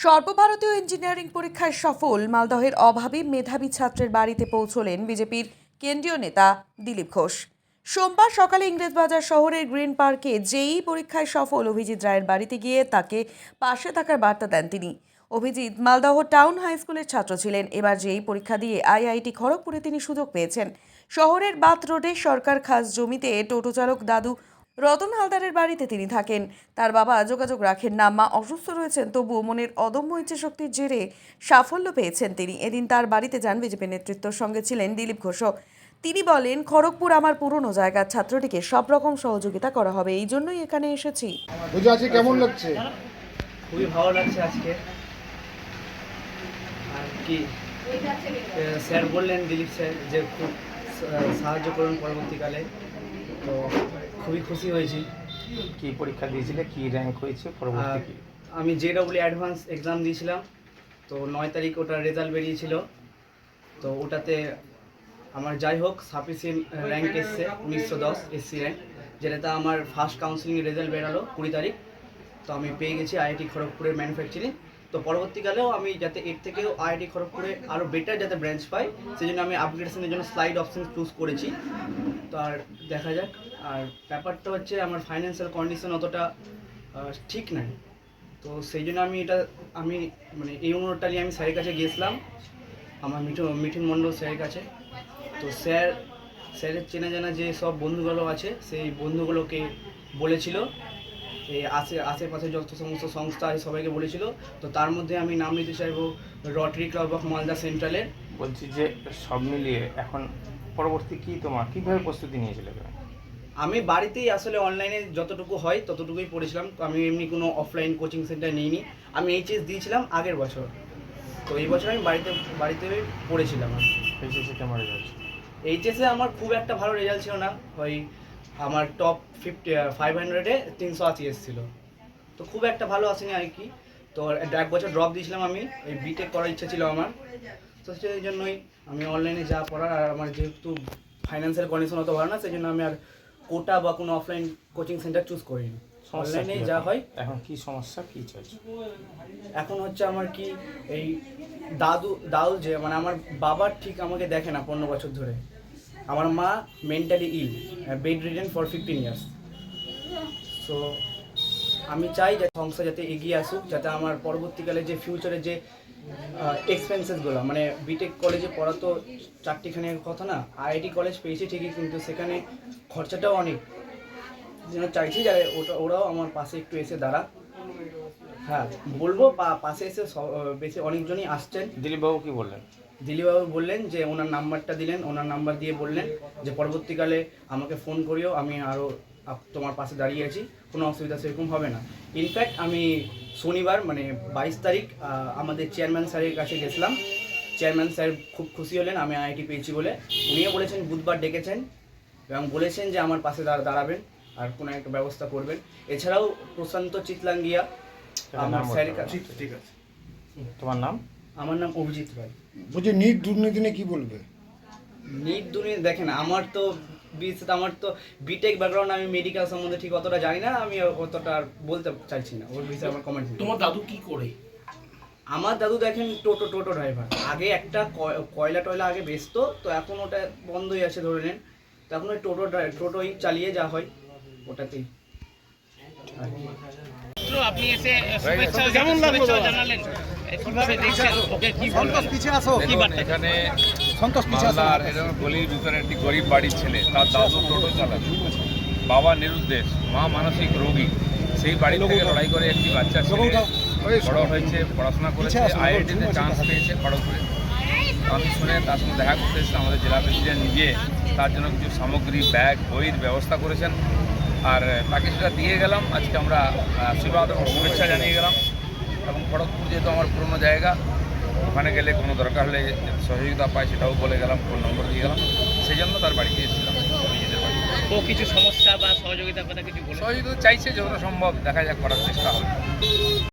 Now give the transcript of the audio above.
সর্বভারতীয় ইঞ্জিনিয়ারিং পরীক্ষায় সফল মালদহের অভাবী মেধাবী ছাত্রের বাড়িতে পৌঁছলেন বিজেপির কেন্দ্রীয় নেতা দিলীপ ঘোষ। সোমবার সকালে ইংরেজবাজার শহরের গ্রিন পার্কে জেইই পরীক্ষায় সফল অভিজিৎ রায়ের বাড়িতে গিয়ে তাকে পাশে থাকার বার্তা দেন তিনি। অভিজিৎ মালদহ টাউন হাই স্কুলের ছাত্র ছিলেন। এবার জেইই পরীক্ষা দিয়ে আইআইটি খড়গপুরে তিনি সুযোগ পেয়েছেন। শহরের বাত রোডে সরকার খাস জমিতে টোটো চালক দাদু রতন হালদারের বাড়িতে তিনি থাকেন। তার বাবা যোগাযোগ রাখেন না, মা অসুস্থ রয়েছেন, তবুও মনের অদম্য ইচ্ছে শক্তির জেরে সাফল্য পেয়েছেন তিনি। এদিন তার বাড়িতে যান বিজেপি নেতৃত্বের সঙ্গে ছিলেন দিলীপ ঘোষও। তিনি বলেন, খড়গপুর আমার পুরনো জায়গার ছাত্রটিকে সব রকম সহযোগিতা করা হবে, এই জন্যই এখানে এসেছি। বুঝে আছি, কেমন লাগছে? খুবই ভালো লাগছে আজকে। আর কি স্যার বললেন, দিলীপ স্যার, যে খুব সাহায্য করুন পরবর্তীকালে, তো খুবই খুশি হয়েছি। কি পরীক্ষা দিয়েছিলে, কি র্যাঙ্ক হয়েছে পরবর্তী? আমি জেডব্লিউ অ্যাডভান্স এক্সাম দিয়েছিলাম, তো 9 তারিখ ওটার রেজাল্ট বেরিয়েছিল। তো ওটাতে আমার যাই হোক সাফিসিয়েন্ট র্যাঙ্ক এসছে 1910 এসসি র্যাঙ্ক, যেটাতে আমার ফার্স্ট কাউন্সিলিং রেজাল্ট বেরালো 20 তারিখ। তো আমি পেয়ে গেছি আইআইটি খড়গপুরের ম্যানুফ্যাকচারিং। তো পরবর্তীকালেও আমি যাতে এর থেকেও আইআইটি খড়গপুরে আরও বেটার যাতে ব্রাঞ্চ পাই, সেই জন্য আমি আপগ্রেডেশনের জন্য স্লাইড অপশন চুজ করেছি। তো আর দেখা যাক। আর ব্যাপারটা হচ্ছে আমার ফাইন্যান্সিয়াল কন্ডিশন অতটা ঠিক নাই, তো সেই জন্য আমি মানে এই অনুরোধটা নিয়ে আমি স্যারের কাছে গিয়েছিলাম, আমার মিঠুন মণ্ডল স্যারের কাছে। তো স্যারের চেনা জানা যে সব বন্ধুগুলো আছে, সেই বন্ধুগুলোকে বলেছিল, এই আশেপাশে যত সমস্ত সংস্থা আছে সবাইকে বলেছিল। তো তার মধ্যে আমি নাম নিতে চাইবো রটারি ক্লাব অফ মালদা সেন্ট্রালের। বলছি যে সব মিলিয়ে এখন পরবর্তী কি তোমার কীভাবে প্রস্তুতি নিয়েছিলে? আমি বাড়িতেই আসলে অনলাইনে যতটুকু হয় ততটুকুই পড়েছিলাম। তো আমি এমনি কোনো অফলাইন কোচিং সেন্টার নিইনি। আমি এইচএস দিয়েছিলাম আগের বছর, তো এই বছর আমি বাড়িতে পড়েছিলাম। এইচএসে কেমন রেজাল্ট? এইচএসে আমার খুব একটা ভালো রেজাল্ট ছিল না, ওই আমার টপ 500-এ 380 এসেছিল, তো খুব একটা ভালো আসেনি আর কি। তো এক বছর ড্রপ দিয়েছিলাম আমি, এই বিটেক করার ইচ্ছা ছিল আমার, তো সেই জন্যই আমি অনলাইনে যা পড়ার, আর আমার যেহেতু ফাইন্যান্সিয়াল কন্ডিশন অত ভালো না, সেই জন্য আমি আর কোটা বা কোনো অফলাইন কোচিং সেন্টার চুজ করিনি। অনলাইনে যা হয়। এখন কি সমস্যা, কি চাইছো? এখন হচ্ছে আমার কি, এই দাদু যে মানে আমার বাবার ঠিক আমাকে দেখে না 15 বছর ধরে। আমার মা mentally ill, bedridden for 15 years. So আমি চাই যে সংস্থা যাতে এগিয়ে আসুক, যাতে আমার পরবর্তীকালে যে ফিউচারে যে এক্সপেন্সেসগুলো, মানে বিটেক কলেজে পড়া তো চারটিখানি কথা না, আইআইটি কলেজ পেয়েছি ঠিকই, কিন্তু সেখানে খরচাটাও অনেক। যেন চাইছি যে ওরাও আমার পাশে একটু এসে দাঁড়া। হ্যাঁ বলবো, পাশে এসে বেশি অনেকজনই আসছেন। দিলীপবাবু কি বললেন? দিলীপবাবু বললেন যে ওনার নাম্বারটা দিলেন, ওনার নাম্বার দিয়ে বললেন যে পরবর্তীকালে আমাকে ফোন করিও, আমি আরও তোমার পাশে দাঁড়িয়ে আছি, কোনো অসুবিধা সেরকম হবে না। ইনফ্যাক্ট আমি শনিবার মানে 22 তারিখ আমাদের চেয়ারম্যান স্যারের কাছে গেছিলাম। চেয়ারম্যান স্যার খুব খুশি হলেন আমি আইআইটি পেয়েছি বলে। উনিও বলেছেন বুধবার ডেকেছেন এবং বলেছেন যে আমার পাশে দাঁড়াবেন আর কোনো একটা ব্যবস্থা করবেন। এছাড়াও প্রশান্ত চিতলাঙ্গিয়া আমার স্যারের কাছে। ঠিক আছে, তোমার নাম? আমার নাম অভিজিৎ রায়। বলছি নিট দুর্নীতি নিয়ে কি বলবে? নিট দুর্নীতি দেখেন, আমার তো বিটেক ব্যাকগ্রাউন্ড, আমি মেডিকেল সম্বন্ধে ঠিক অতটা জানি না, আমি অতটা বলতে চাইছি না ওর বিষয়ে আমার কমেন্ট। তোমার দাদু কি করে? আমার দাদু দেখেন টোটো ড্রাইভার। আগে একটা কয়লা টয়লা আগে বেচতো, তো এখন ওটা বন্ধই আছে ধরে নেন। তো এখন ওই টোটোই চালিয়ে যা হয় ওটাতেই। আপনি এসে শুভেচ্ছা জানালেন, কিভাবে দেখছেন ওকে, কি বলবেন? এখানে মালদার এরকম গলির ভিতরে একটি গরিব বাড়ির ছেলে, তার দাদু টোটো চালান, বাবা নিরুদ্দেশ, মা মানসিক রোগী। সেই বাড়ি থেকে লড়াই করে একটি বাচ্চা ছেলে বড় হয়েছে, পড়াশোনা করেছে, আইআইটিতে চান্স পেয়েছে খড়গপুরে। আমি শুনে তার সঙ্গে দেখা করতে এসেছিলাম। আমাদের জেলা প্রেসিডেন্ট নিজে তার জন্য কিছু সামগ্রী, ব্যাগ, বইয়ের ব্যবস্থা করেছেন, আর তাকে সেটা দিয়ে গেলাম। আজকে আমরা আশীর্বাদ এবং শুভেচ্ছা জানিয়ে গেলাম। এবং খড়গপুর যেহেতু আমার পুরনো জায়গা, ওখানে গেলে কোনো দরকার হলে সহযোগিতা পাই সেটাও বলে গেলাম, ফোন নম্বর দিয়ে গেলাম। সেই জন্য তার বাড়িতে এসেছিলাম, নিজেদের বাড়ি। ও কিছু সমস্যা বা সহযোগিতার কথা কিছু বলে? সহযোগিতা চাইছে যতটা সম্ভব, দেখা যাক, করার চেষ্টা হবে।